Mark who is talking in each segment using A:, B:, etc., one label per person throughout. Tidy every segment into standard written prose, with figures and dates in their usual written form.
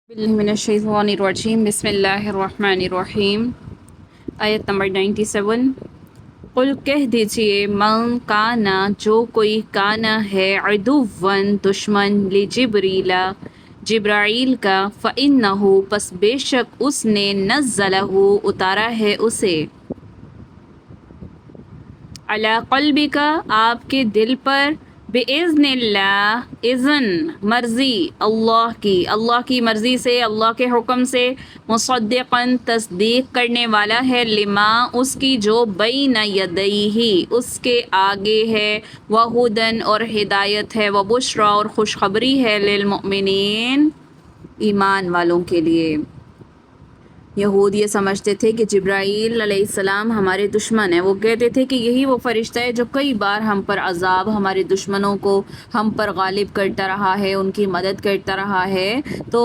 A: बिस्मिल्लाहिर्रहमानिर्रहीम बिस्मिल्लाहिर्रहमानिर्रहीम। आयत नंबर 97। कुल कह दीजिए मन काना जो कोई काना है अदुव्वन दुश्मन li जिब्रीला जिब्राइल का फ़इन्नहु पस बेशक उसने नज़्ज़लहु उतारा है उसे अला क़ल्बिका आपके दिल पर बिइज़्निल्लाह इज़्न मर्ज़ी अल्लाह की मर्ज़ी से अल्लाह के हुक्म से मुसद्दिक़न तस्दीक करने वाला है लिमा उसकी जो बैन यदैही उसके आगे है वहुदन और हिदायत है व बुशरा और खुशखबरी है लिलमुमिनीन ईमान वालों के लिए। यहूद ये समझते थे कि जिब्राईल अलैहिस्सलाम हमारे दुश्मन हैं। वो कहते थे कि यही वो फ़रिश्ता है जो कई बार हम पर अज़ाब, हमारे दुश्मनों को हम पर गालिब करता रहा है, उनकी मदद करता रहा है। तो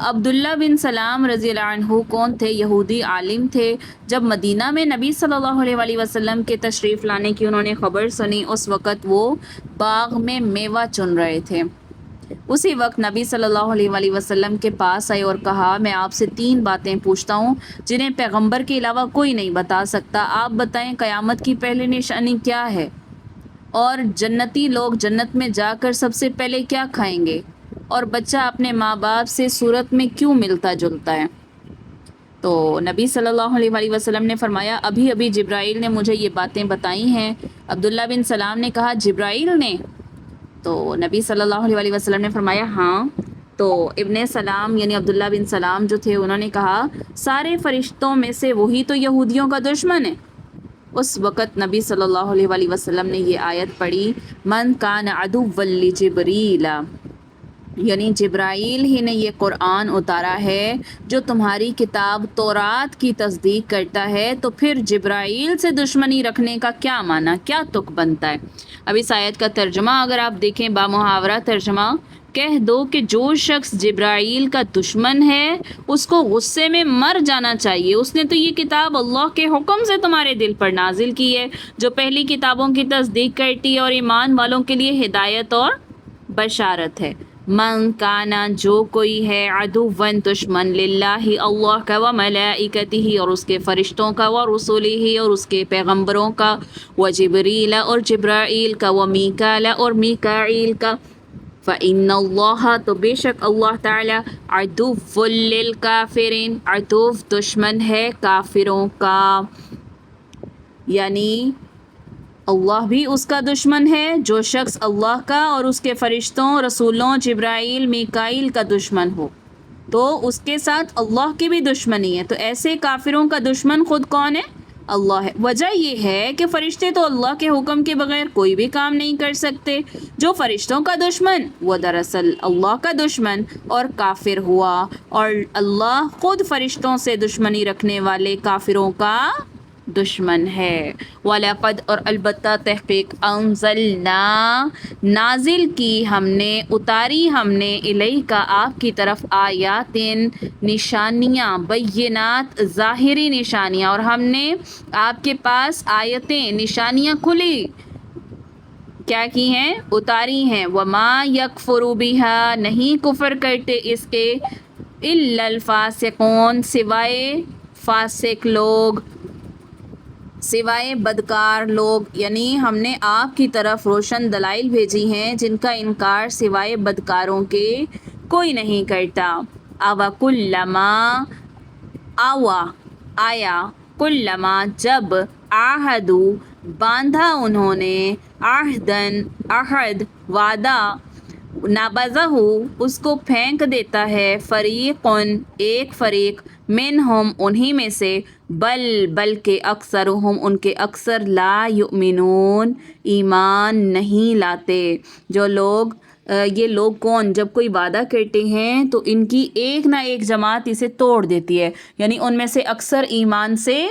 A: अब्दुल्ला बिन सलाम रज़ियल्लाहु अन्हु कौन थे? यहूदी आलिम थे। जब मदीना में नबी सल्लल्लाहु अलैहि वसल्लम के तशरीफ़ लाने की उन्होंने ख़बर सुनी, उस वक़्त वो बाग़ में मेवा चुन रहे थे। उसी वक्त नबी सल्लल्लाहु अलैहि वसल्लम के पास आए और कहा, मैं आपसे 3 बातें पूछता हूँ जिन्हें पैगंबर के अलावा कोई नहीं बता सकता। आप बताएं क़यामत की पहली निशानी क्या है, और जन्नती लोग जन्नत में जाकर सबसे पहले क्या खाएंगे, और बच्चा अपने माँ बाप से सूरत में क्यों मिलता जुलता है। तो नबी सल्लल्लाहु अलैहि वसल्लम ने फरमाया, अभी अभी जिब्राइल ने मुझे ये बातें बताई हैं। अब्दुल्ला बिन सलाम ने कहा, जिब्राइल ने? तो नबी सल्लल्लाहु अलैहि वसल्लम ने फरमाया, हाँ। तो इब्ने सलाम यानी अब्दुल्ला बिन सलाम जो थे उन्होंने कहा, सारे फरिश्तों में से वही तो यहूदियों का दुश्मन है। उस वक़्त नबी सल्लल्लाहु अलैहि वसल्लम ने ये आयत पढ़ी, मन कान अदुव्वन लि जिब्रीला, यानी जिब्राइल ही ने ये कुरान उतारा है जो तुम्हारी किताब तौरात की तस्दीक करता है। तो फिर जिब्राइल से दुश्मनी रखने का क्या माना, क्या तुक बनता है। अब इस आयत का तर्जुमा अगर आप देखें, बामुहावरा तर्जुमा, कह दो कि जो शख्स जिब्राइल का दुश्मन है उसको गुस्से में मर जाना चाहिए। उसने तो ये किताब अल्लाह के हुक्म से तुम्हारे दिल पर नाजिल की है, जो पहली किताबों की तस्दीक करती है और ईमान वालों के लिए हिदायत और बशारत है। मन काना जो कोई है अदुव्वन दुश्मन लिल्लाही अल्लाह का व मलाइकतिही और उसके फ़रिश्तों का व रसूलिही और उसके पैगंबरों का व जिब्रीला और जिब्राइल का व मीकाला और मीकाईल का फ़इन्नल्लाह तो बेशक अल्लाह ताला अदुव्वुल लिल काफिरीन अदुव्व दुश्मन है काफिरों का, यानी अल्लाह भी उसका दुश्मन है। जो शख्स अल्लाह का और उसके फ़रिश्तों, रसूलों, जिब्राइल, मीकाईल का दुश्मन हो तो उसके साथ अल्लाह की भी दुश्मनी है। तो ऐसे काफिरों का दुश्मन खुद कौन है? अल्लाह है। वजह यह है कि फ़रिश्ते तो अल्लाह के हुक्म के बगैर कोई भी काम नहीं कर सकते। जो फ़रिश्तों का दुश्मन वो दरअसल अल्लाह का दुश्मन और काफिर हुआ, और अल्लाह खुद फ़रिश्तों से दुश्मनी रखने वाले काफिरों का दुश्मन है। वलक़द और अलबत्ता तहक़ीक़ अंज़लना नाजिल की हमने, उतारी हमने, इलैका आपकी तरफ, आयातिन निशानियाँ, बय्यिनात ज़ाहिरी निशानियाँ, और हमने आपके पास आयतें निशानियाँ खुली क्या की हैं, उतारी हैं। वमा यकफुरु बिहा नहीं कुफर करते इसके, इल्लल फासिकून सिवाय फासिक लोग, सिवाय बदकार लोग। यानी हमने आपकी तरफ रोशन दलाइल भेजी हैं जिनका इनकार सिवाय बदकारों के कोई नहीं करता। आवा कुल्लमा आवा आया, कुल्लमा जब, आहदू बांधा उन्होंने, आहदन अहद वादा, नाबज़हु उसको फेंक देता है, फ़रीक़ुन एक फ़रीक़, मिनहुम उन्हीं में से, बल्कि अक्सरुहुम उनके अक्सर, ला युमिनून ईमान नहीं लाते। जो लोग ये लोग कौन, जब कोई वादा करते हैं तो इनकी एक ना एक जमात इसे तोड़ देती है, यानी उनमें से अक्सर ईमान से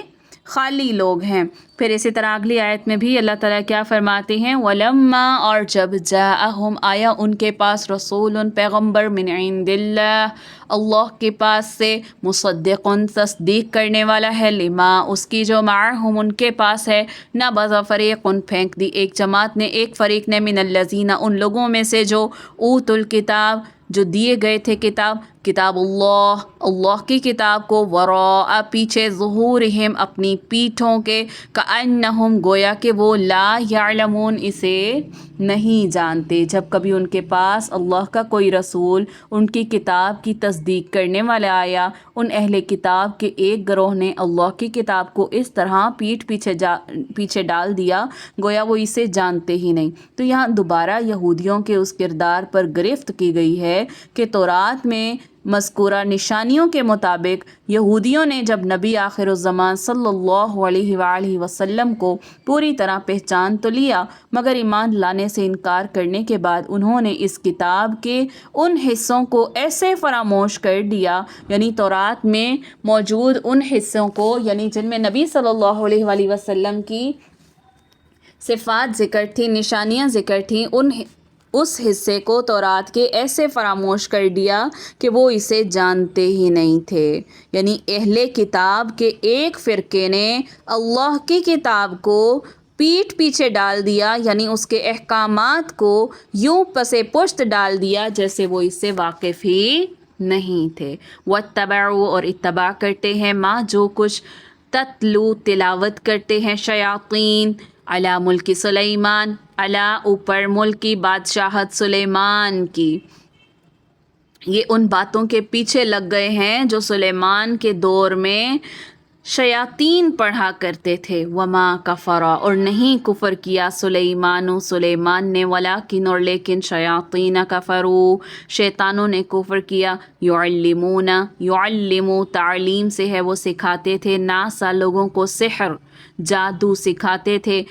A: खाली लोग हैं। फिर इसी तरह अगली आयत में भी अल्लाह ताला क्या फरमाते हैं, वलम्मा और जब, जाअहुम आया उनके पास, रसूलुन पैगम्बर, मिन इंदिल्लाह अल्लाह के पास से, मुसद्दिक़ुन तस्दीक करने वाला है, लिमा उसकी जो, माअहुम उनके पास है, नबज़ फ़रीक़ुन फेंक दी एक जमात ने, एक फ़रीक़ ने, मिनल्लज़ीना उन लोगों में से जो, ऊतुल किताब جو دیے گئے تھے کتاب اللہ، اللہ کی کتاب کو، وراء پیچھے، ظہورہم اپنی پیٹھوں کے، کأنہم گویا کہ وہ لا یعلمون اسے نہیں جانتے۔ جب کبھی ان کے پاس اللہ کا کوئی رسول ان کی کتاب کی تصدیق کرنے والا آیا، ان اہل کتاب کے ایک گروہ نے اللہ کی کتاب کو اس طرح پیچھے ڈال دیا گویا وہ اسے جانتے ہی نہیں۔ تو یہاں دوبارہ یہودیوں کے اس کردار پر گرفت کی گئی ہے کہ تورات میں مذکورہ نشانیوں کے مطابق یہودیوں نے جب نبی آخر الزمان صلی اللہ علیہ وآلہ وسلم کو پوری طرح پہچان تو لیا، مگر ایمان لانے سے انکار کرنے کے بعد انہوں نے اس کتاب کے ان حصوں کو ایسے فراموش کر دیا، یعنی تورات میں موجود ان حصوں کو، یعنی جن میں نبی صلی اللہ علیہ وآلہ وسلم کی صفات ذکر تھی، نشانیاں ذکر تھیں، اس حصے کو تورات کے ایسے فراموش کر دیا کہ وہ اسے جانتے ہی نہیں تھے۔ یعنی اہل کتاب کے ایک فرقے نے اللہ کی کتاب کو پیٹھ پیچھے ڈال دیا، یعنی اس کے احکامات کو یوں پسے پشت ڈال دیا جیسے وہ اس سے واقف ہی نہیں تھے۔ وَاتَّبَعُوا اور اتباع کرتے ہیں، ماں جو کچھ تتلو تلاوت کرتے ہیں، شیاطین علی ملک سلیمان، علی اوپر ملکی بادشاہت سلیمان کی، یہ ان باتوں کے پیچھے لگ گئے ہیں جو سلیمان کے دور میں شیاطین پڑھا کرتے تھے۔ وما کفرا اور نہیں کفر کیا سلیمان نے، ولیکن اور لیکن شیاطین کفروا شیطانوں نے کفر کیا، یعلمو تعلیم سے ہے وہ سکھاتے تھے، ناسا لوگوں کو سحر جادو سکھاتے تھے،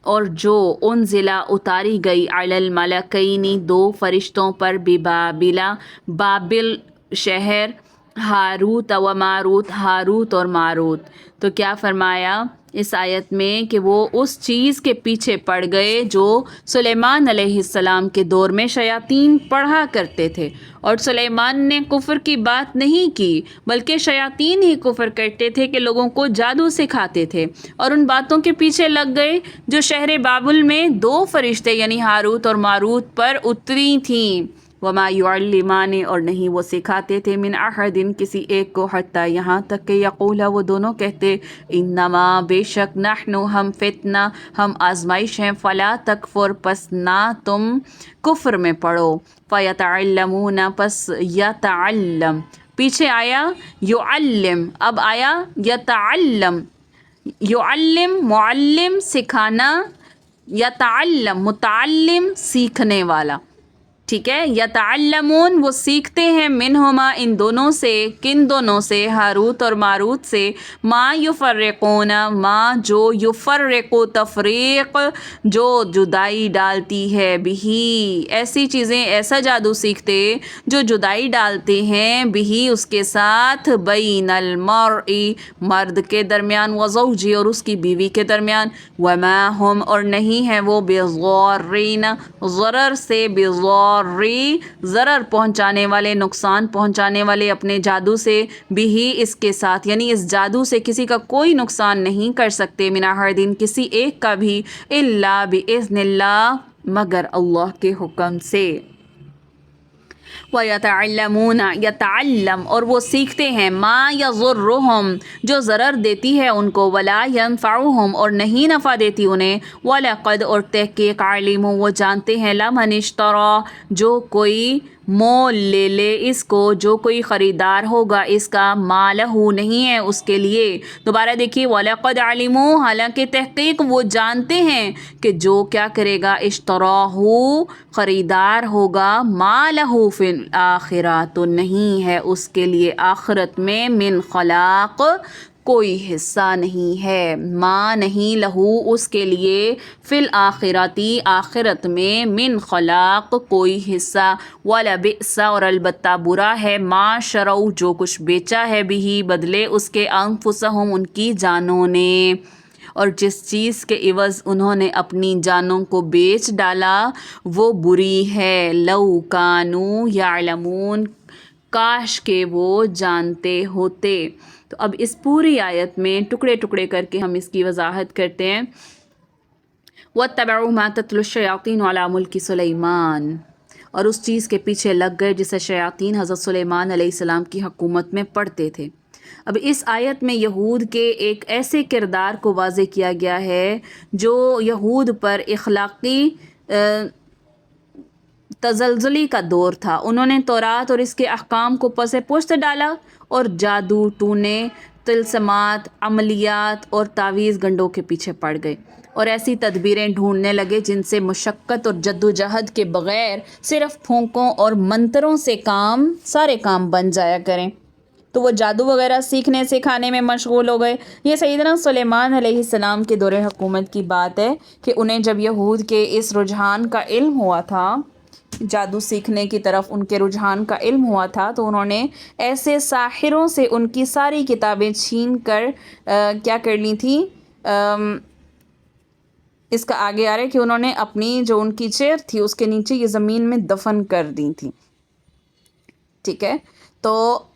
A: اور جو انزلہ اتاری گئی علی الملکین دو فرشتوں پر، ببابلا بابل شہر، ہاروت و ماروت ہاروت اور ماروت۔ تو کیا فرمایا اس آیت میں کہ وہ اس چیز کے پیچھے پڑ گئے جو سلیمان علیہ السلام کے دور میں شیاطین پڑھا کرتے تھے، اور سلیمان نے کفر کی بات نہیں کی بلکہ شیاطین ہی کفر کرتے تھے کہ لوگوں کو جادو سکھاتے تھے، اور ان باتوں کے پیچھے لگ گئے جو شہر بابل میں دو فرشتے یعنی ہاروت اور ماروت پر اتری تھیں۔ وما یعلمان اور نہیں وہ سکھاتے تھے، من احد کسی ایک کو، حتیٰ یہاں تک کہ یقولا وہ دونوں کہتے، انما بے شک، نحن ہم فتنہ ہم آزمائش ہیں، فلا تکفر پس نہ تم کفر میں پڑو، فیتعلمون پس یتعلم، پیچھے آیا یعلم، اب آیا یتعلم، یعلم معلم سکھانا، یتعلم متعلم سیکھنے والا، ٹھیک ہے۔ یتعلمون وہ سیکھتے ہیں، منہما ان دونوں سے، کن دونوں سے، ہاروت اور ماروت سے، ما یفرقون ما جو، یفرق تفریق جو جدائی ڈالتی ہے، بھی ایسی چیزیں، ایسا جادو سیکھتے جو جدائی ڈالتے ہیں، بھی اس کے ساتھ، بین المرء مرد کے درمیان، وزوجی اور اس کی بیوی کے درمیان، وما ہم اور نہیں ہے وہ، بضارین ضرر سے، ضرر پہنچانے والے، نقصان پہنچانے والے اپنے جادو سے، بھی اس کے ساتھ، یعنی اس جادو سے کسی کا کوئی نقصان نہیں کر سکتے، من احد کسی ایک کا بھی، الا باذن اللہ مگر اللہ کے حکم سے۔ وَيَتَعَلَّمُونَ يَتَعَلَّم اور وہ سیکھتے ہیں، ما يَضُرُّهُمْ جو ضرر دیتی ہے ان کو، وَلَا يَنفَعُهُمْ اور نہیں نفع دیتی انہیں، وَلَقَدْ اور تحقیق عَلِمُوا وہ جانتے ہیں، لَمَنِ اشْتَرَى جو کوئی مول لے لے اس کو، جو کوئی خریدار ہوگا اس کا، مالہ نہیں ہے اس کے لیے۔ دوبارہ دیکھیے، وَلَقَدْ عَلِمُوا حالانکہ تحقیق وہ جانتے ہیں کہ جو کیا کرے گا، اشتراہ خریدار ہوگا، مالہ فی الآخرہ تو نہیں ہے اس کے لیے آخرت میں، من خلاق کوئی حصہ نہیں ہے، ما نہیں لہو اس کے لیے، فی الآخرتی آخرت میں، من خلاق کوئی حصہ، وَلَبِئْسَ اور البتہ برا ہے، ما شروا جو کچھ بیچا ہے، بھی بدلے اس کے، انفسہم ان کی جانوں نے، اور جس چیز کے عوض انہوں نے اپنی جانوں کو بیچ ڈالا وہ بری ہے، لو کانوا یعلمون کاش کہ وہ جانتے ہوتے۔ تو اب اس پوری آیت میں ٹکڑے ٹکڑے کر کے ہم اس کی وضاحت کرتے ہیں۔ वत्तबऊ मा तत्लु शयातीन अला मुल्की सुलेमान, और उस चीज़ के पीछे लग गए जिसे शयातीन हज़रत सुलेमान अलैहिस्सलाम की हुकूमत में पढ़ते थे। अब इस आयत में यहूद के एक ऐसे किरदार को वाज़े किया गया है जो यहूद पर इखलाक़ी तज़लज़ुली का दौर था। उन्होंने तौरात और इसके अहकाम को पसे पुश्त डाला और जादू, टूने, तिलस्मात, अमलियात और तावीज़ गंडों के पीछे पड़ गए और ऐसी तदबीरें ढूंढने लगे जिनसे मुशक्क़त और जद्दोजहद के बग़ैर सिर्फ़ फूंकों और मंतरों से सारे काम बन जाया करें। तो वो जादू वगैरह सीखने सिखाने में मशगूल हो गए। ये सैयदना सुलेमान अलैहिस्सलाम के दौरे हुकूमत की बात है कि उन्हें जब यहूद के इस रुझान का इल्म हुआ था, जादू सीखने की तरफ उनके रुझान का इल्म हुआ था, तो उन्होंने ऐसे साहिरों से उनकी सारी किताबें छीन कर क्या कर ली थी। इसका आगे आ रहा है कि उन्होंने अपनी जो उनकी चेयर थी उसके नीचे ये ज़मीन में दफन कर दी थी। ठीक है, तो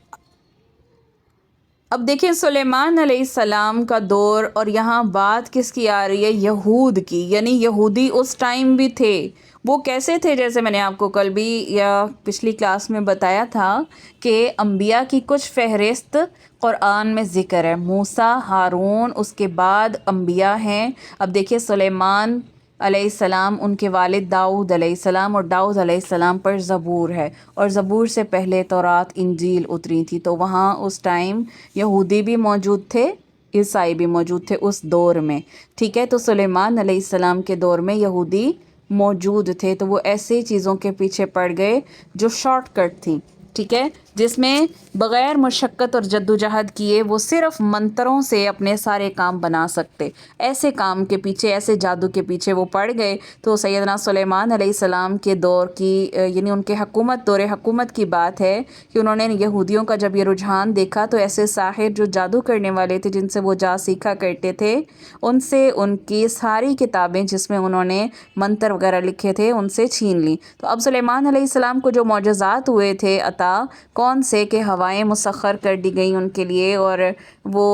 A: अब देखिए सुलेमान अलैहिस्सलाम का दौर और यहाँ बात किसकी आ रही है, यहूद की। यानी यहूदी उस टाइम भी थे। वो कैसे थे, जैसे मैंने आपको कल भी या पिछली क्लास में बताया था कि अंबिया की कुछ फहरिस्त क़ुरान में ज़िक्र है। मूसा, हारून, उसके बाद अंबिया हैं। अब देखिए सुलेमान अलैहिस्सलाम, उनके वालिद दाऊद अलैहिस्सलाम, और दाऊद अलैहिस्सलाम पर ज़बूर है और ज़बूर से पहले तौरात, इंजील उतरी थी। तो वहाँ उस टाइम यहूदी भी मौजूद थे, ईसाई भी मौजूद थे उस दौर में। ठीक है, तो सुलेमान अलैहिस्सलाम के दौर में यहूदी मौजूद थे, तो वो ऐसे चीज़ों के पीछे पड़ गए जो शॉर्टकट थी। ठीक है, जिसमें बग़ैर मुशक्क़त और जद्दोजहद किए वो सिर्फ़ मंतरों से अपने सारे काम बना सकते। ऐसे काम के पीछे, ऐसे जादू के पीछे वो पड़ गए। तो सैयदना सुलेमान अलैहिस्सलाम के दौर की यानी उनके दौरे हुकूमत की बात है कि उन्होंने यहूदियों का जब ये रुझान देखा तो ऐसे साहिर जो जादू करने वाले थे, जिनसे वो जा सीखा करते थे, उनसे उनकी सारी किताबें जिसमें उन्होंने मंत्र वगैरह लिखे थे उनसे छीन ली। तो अब सुलेमान अलैहिस्सलाम को जो मौजज़ात हुए थे अता, कौन से कि हवाएं मुसख्खर कर दी गई उनके लिए और वो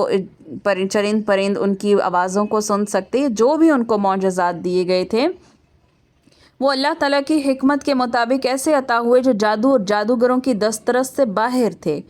A: चरिंद परिंद उनकी आवाज़ों को सुन सकते। जो भी उनको मौजज़ात दिए गए थे वो अल्लाह ताला की हिकमत के मुताबिक ऐसे अता हुए जो जादू और जादूगरों की दस्तरस से बाहर थे।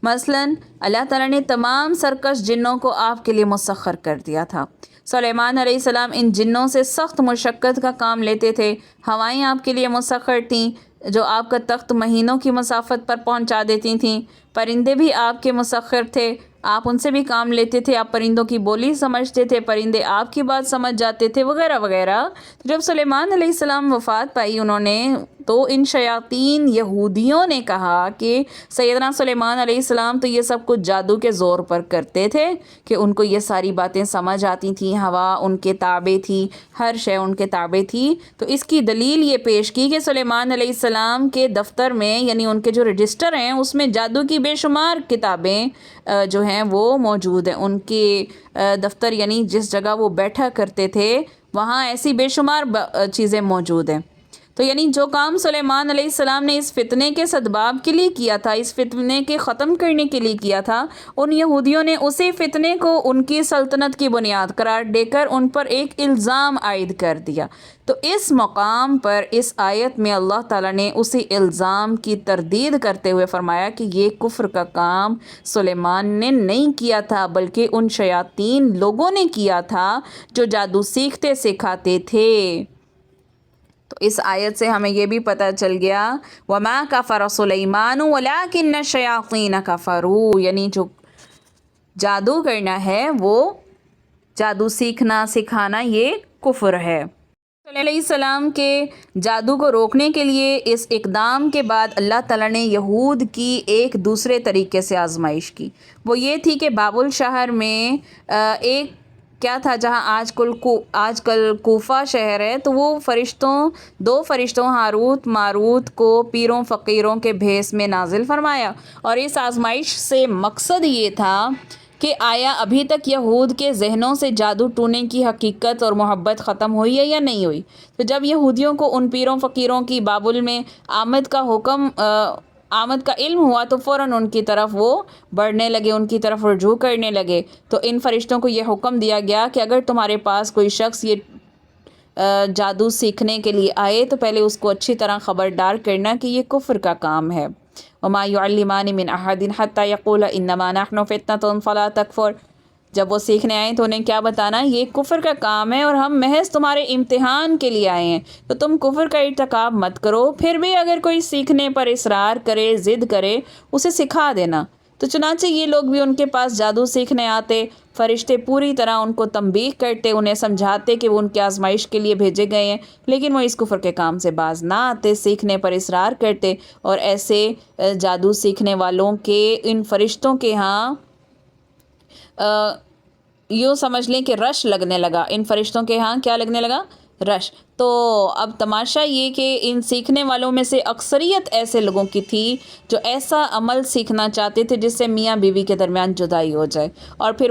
A: मसलन अल्लाह ताला ने तमाम सरकश जिन्नों को आपके लिए मुसख्खर कर दिया था। सुलेमान अलैहिस्सलाम इन जिन्नों से सख्त मुशक्क़त का काम लेते थे। हवाएं आपके लिए मुसख्खर थीं जो आपका तख्त महीनों की मसाफत पर पहुंचा देती थीं। परिंदे भी आपके मुसख्खर थे, आप उनसे भी काम लेते थे। आप परिंदों की बोली समझते थे, परिंदे आपकी बात समझ जाते थे, वगैरह वगैरह। तो जब सुलेमान अलैहिस्सलाम वफ़ात पाई उन्होंने, तो इन शयातीन यहूदियों ने कहा कि सैयदना सुलेमान अलैहिस्सलाम तो ये सब कुछ जादू के ज़ोर पर करते थे कि उनको ये सारी बातें समझ आती थी, हवा उनके ताबे थी, हर शय उनके ताबे थी। तो इसकी दलील ये पेश की कि सुलेमान अलैहिस्सलाम के दफ्तर में यानी उनके जो रजिस्टर हैं उसमें जादू की बेशुमार किताबें जो हैं वो मौजूद हैं। उनके दफ्तर यानी जिस जगह वो बैठा करते थे वहाँ ऐसी बेशुमार चीज़ें मौजूद हैं। तो यानी जो काम सुलेमान अलैहिस्सलाम ने इस फितने के सदबाब के लिए किया था, इस फितने के ख़त्म करने के लिए किया था, उन यहूदियों ने उसी फितने को उनकी सल्तनत की बुनियाद करार देकर उन पर एक इल्ज़ाम आयद कर दिया। तो इस मकाम पर इस आयत में अल्लाह ताला ने उसी इल्ज़ाम की तरदीद करते हुए फ़रमाया कि ये कुफ्र का काम सुलेमान ने नहीं किया था, बल्कि उन शयातीन लोगों ने किया था जो जादू सीखते सिखाते थे। तो इस आयत से हमें ये भी पता चल गया वमा कफ़र सुलैमान वलाकिन्न शयातीन कफ़रू, यानी जो जादू करना है वो जादू सीखना सिखाना ये कुफ्र है। अलैहिस्सलाम के जादू को रोकने के लिए इस इक़दाम के बाद अल्लाह ताला ने यहूद की एक दूसरे तरीके से आजमाइश की। वो ये थी कि बाबुल शहर में एक क्या था जहाँ आजकल कूफा शहर है, तो वो दो फरिश्तों हारूत मारूत को पीरों फ़कीरों के भेस में नाजिल फरमाया। और इस आजमाइश से मकसद ये था कि आया अभी तक यहूद के जहनों से जादू टूने की हकीकत और मोहब्बत ख़त्म हुई है या नहीं हुई। तो जब यहूदियों को उन पीरों फ़कीरों की बाबुल में आमद का इल्म हुआ तो फ़ौरन उनकी तरफ वो बढ़ने लगे, उनकी तरफ रुजू करने लगे। तो इन फरिश्तों को ये हुक्म दिया गया कि अगर तुम्हारे पास कोई शख्स ये جادو سیکھنے کے لیے آئے تو پہلے اس کو اچھی طرح خبردار کرنا کہ یہ کفر کا کام ہے. وما يعلمان من احد حتى يقولا انما نحن فتنة فلا تكفر. جب وہ سیکھنے آئے تو انہیں کیا بتانا؟ یہ کفر کا کام ہے اور ہم محض تمہارے امتحان کے لیے آئے ہیں، تو تم کفر کا ارتکاب مت کرو. پھر بھی اگر کوئی سیکھنے پر اصرار کرے، ضد کرے، اسے سکھا دینا. تو چنانچہ یہ لوگ بھی ان کے پاس جادو سیکھنے آتے، فرشتے پوری طرح ان کو تنبیہ کرتے، انہیں سمجھاتے کہ وہ ان کی آزمائش کے لیے بھیجے گئے ہیں، لیکن وہ اس کفر کے کام سے باز نہ آتے، سیکھنے پر اصرار کرتے. اور ایسے جادو سیکھنے والوں کے ان فرشتوں کے ہاں یوں سمجھ لیں کہ رش لگنے لگا. ان فرشتوں کے ہاں کیا لگنے لگا؟ رش. تو اب تماشا یہ کہ ان سیکھنے والوں میں سے اکثریت ایسے لوگوں کی تھی جو ایسا عمل سیکھنا چاہتے تھے جس سے میاں بیوی کے درمیان جدائی ہو جائے، اور پھر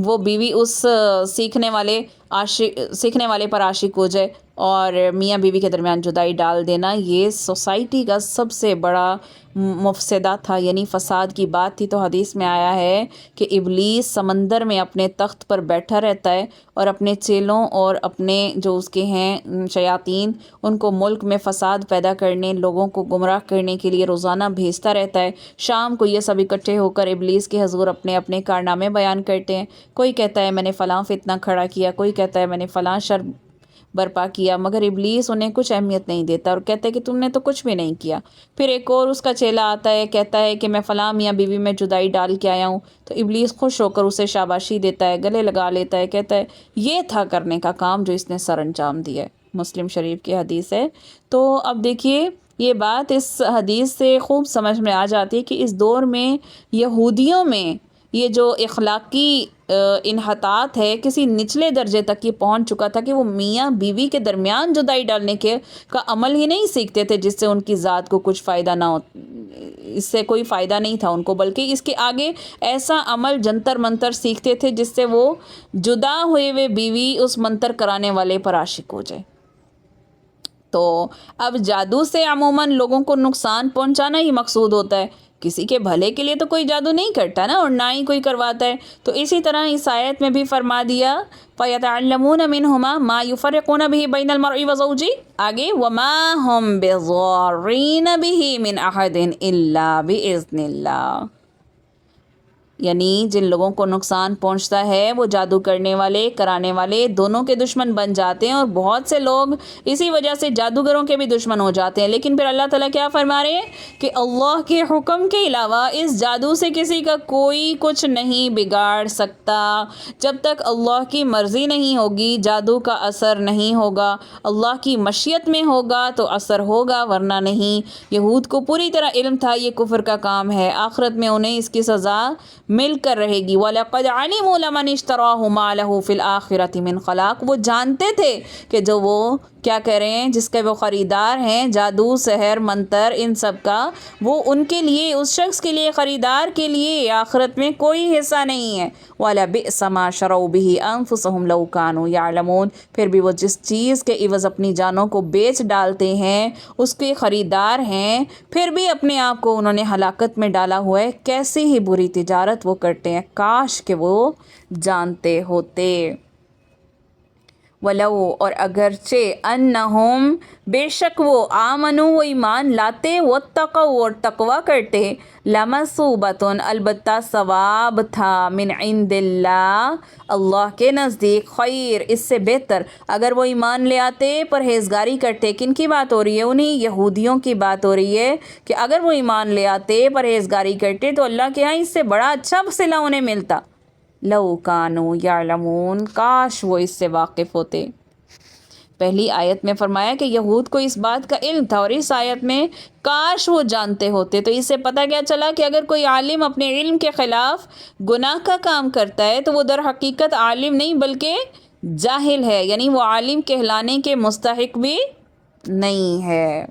A: وہ بیوی اس سیکھنے والے پر عاشق ہو جائے اور میاں بیوی کے درمیان جدائی ڈال دینا. یہ سوسائٹی کا سب سے بڑا مفسدہ تھا، یعنی فساد کی بات تھی. تو حدیث میں آیا ہے کہ ابلیس سمندر میں اپنے تخت پر بیٹھا رہتا ہے اور اپنے چیلوں اور اپنے جو اس کے ہیں شیاطین، ان کو ملک میں فساد پیدا کرنے، لوگوں کو گمراہ کرنے کے لیے روزانہ بھیجتا رہتا ہے. شام کو یہ سب اکٹھے ہو کر ابلیس کے حضور اپنے اپنے کارنامے بیان کرتے ہیں. کوئی کہتا ہے میں نے فلاں فتنہ کھڑا کیا، کوئی کہتا ہے میں نے فلاں شر برپا کیا، مگر ابلیس انہیں کچھ اہمیت نہیں دیتا اور کہتا ہے کہ تم نے تو کچھ بھی نہیں کیا. پھر ایک اور اس کا چیلا آتا ہے، کہتا ہے کہ میں فلاں میاں بیوی میں جدائی ڈال کے آیا ہوں، تو ابلیس خوش ہو کر اسے شاباشی دیتا ہے، گلے لگا لیتا ہے، کہتا ہے یہ تھا کرنے کا کام جو اس نے سر انجام دیا ہے. مسلم شریف کی حدیث ہے. تو اب دیکھیے یہ بات اس حدیث سے خوب سمجھ میں آ جاتی ہے کہ اس دور میں یہودیوں میں یہ جو اخلاقی انحطاط ہے کسی نچلے درجے تک یہ پہنچ چکا تھا کہ وہ میاں بیوی کے درمیان جدائی ڈالنے کا عمل ہی نہیں سیکھتے تھے جس سے ان کی ذات کو کچھ فائدہ نہ ہو، اس سے کوئی فائدہ نہیں تھا ان کو، بلکہ اس کے آگے ایسا عمل جنتر منتر سیکھتے تھے جس سے وہ جدا ہوئے بیوی اس منتر کرانے والے پر عاشق ہو جائے. تو اب جادو سے عموماً لوگوں کو نقصان پہنچانا ہی مقصود ہوتا ہے، کسی کے بھلے کے لیے تو کوئی جادو نہیں کرتا نا، اور نہ ہی کوئی کرواتا ہے. تو اسی طرح اس آیت میں بھی فرما دیا فَيَتَعَلَّمُونَ مِنْهُمَا مَا يُفَرِّقُونَ بِهِ بَيْنَ الْمَرْءِ وَزَوْجِهِ، آگے وَمَا هُمْ بِضَارِّينَ بِهِ مِنْ أَحَدٍ إِلَّا بِإِذْنِ اللَّهِ. یعنی جن لوگوں کو نقصان پہنچتا ہے وہ جادو کرنے والے، کرانے والے دونوں کے دشمن بن جاتے ہیں، اور بہت سے لوگ اسی وجہ سے جادوگروں کے بھی دشمن ہو جاتے ہیں. لیکن پھر اللہ تعالیٰ کیا فرما رہے ہیں کہ اللہ کے حکم کے علاوہ اس جادو سے کسی کا کوئی کچھ نہیں بگاڑ سکتا. جب تک اللہ کی مرضی نہیں ہوگی جادو کا اثر نہیں ہوگا، اللہ کی مشیت میں ہوگا تو اثر ہوگا، ورنہ نہیں. یہود کو پوری طرح علم تھا یہ کفر کا کام ہے، آخرت میں انہیں اس کی سزا مل کر رہے گی. وَلَقَدْ عَلِمُوا لَمَنِ اشْتَرَاهُ مَا لَهُ فِي الْآخِرَةِ مِنْ خَلَاقٍ. وہ جانتے تھے کہ جو وہ کیا کہہ رہے ہیں جس کے وہ خریدار ہیں، جادو، سحر، منتر، ان سب کا، وہ ان کے لیے، اس شخص کے لیے، خریدار کے لیے آخرت میں کوئی حصہ نہیں ہے. وَلَبِئْسَ مَا شَرَوْا بِهِ أَنفُسَهُمْ لَوْ كَانُوا يَعْلَمُونَ. پھر بھی وہ جس چیز کے عوض اپنی جانوں کو بیچ ڈالتے ہیں اس کے خریدار ہیں، پھر بھی اپنے آپ کو انہوں نے ہلاکت میں ڈالا ہوا ہے. کیسی ہی بری تجارت وہ کرتے ہیں، کاش کہ وہ جانتے ہوتے. وَلَوْ، اور اگرچہ انہم، بے شک وہ، آمنو، وہ ایمان لاتے، واتقوا، اور تقوی کرتے، لمثوبۃ، البتہ ثواب تھا، من عند اللہ، اللہ کے نزدیک، خیر، اس سے بہتر. اگر وہ ایمان لے آتے، پرہیزگاری کرتے. کن کی بات ہو رہی ہے؟ انہیں یہودیوں کی بات ہو رہی ہے کہ اگر وہ ایمان لے آتے، پرہیزگاری کرتے تو اللہ کے ہاں اس سے بڑا اچھا صلہ انہیں ملتا. لو کانوا یعلمون، کاش وہ اس سے واقف ہوتے. پہلی آیت میں فرمایا کہ یہود کو اس بات کا علم تھا، اور اس آیت میں کاش وہ جانتے ہوتے. تو اس سے پتہ کیا چلا کہ اگر کوئی عالم اپنے علم کے خلاف گناہ کا کام کرتا ہے تو وہ در حقیقت عالم نہیں بلکہ جاہل ہے، یعنی وہ عالم کہلانے کے مستحق بھی نہیں ہے.